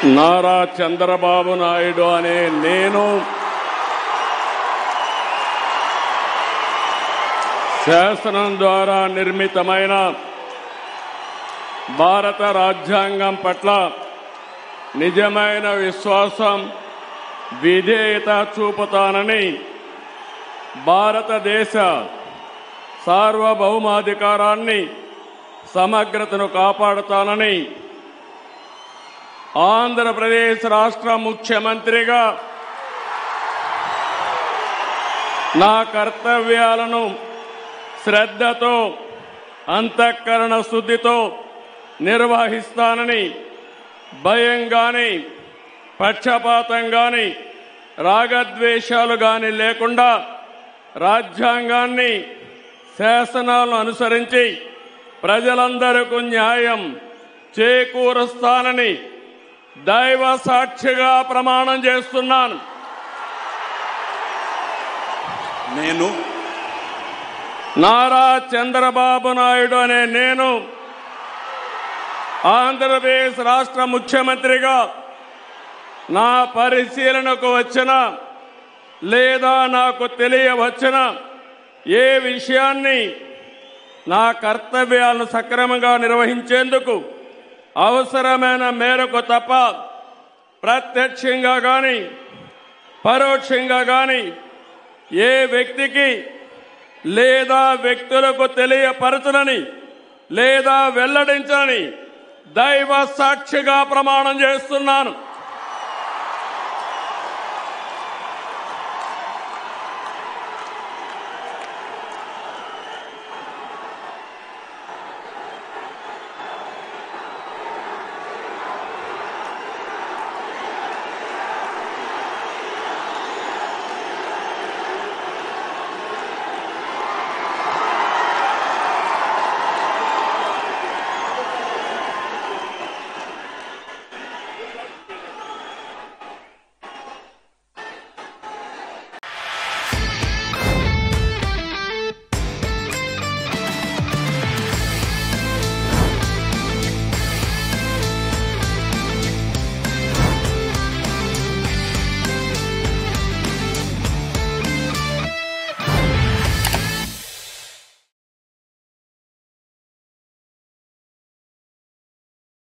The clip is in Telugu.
నారా చంద్రబాబు నాయుడు అనే నేను శాసనం ద్వారా నిర్మితమైన భారత రాజ్యాంగం పట్ల నిజమైన విశ్వాసం, విధేయత చూపుతానని, భారతదేశ సార్వభౌమాధికారాన్ని, సమగ్రతను కాపాడుతానని ఆంధ్రప్రదేశ్ రాష్ట్ర ముఖ్యమంత్రిగా నా కర్తవ్యాలను శ్రద్ధతో, అంతఃకరణ శుద్ధితో నిర్వహిస్తానని, భయం గాని, పక్షపాతం గాని, రాగద్వేషాలు గాని లేకుండా రాజ్యాంగాన్ని, శాసనాలను అనుసరించి ప్రజలందరికీ న్యాయం చేకూరుస్తానని దైవ సాక్షిగా ప్రమాణం చేస్తున్నాను. నేను నారా చంద్రబాబు నాయుడు అనే నేను ఆంధ్రప్రదేశ్ రాష్ట్ర ముఖ్యమంత్రిగా నా పరిశీలనకు వచ్చిన లేదా నాకు తెలియవచ్చిన ఏ విషయాన్ని నా కర్తవ్యాలను సక్రమంగా నిర్వహించేందుకు అవసరమైన మేరకు తప్ప ప్రత్యక్షంగా గాని పరోక్షంగా గాని ఏ వ్యక్తికి లేదా వ్యక్తులకు తెలియపరచనని లేదా వెల్లడించని దైవ సాక్షిగా ప్రమాణం చేస్తున్నాను.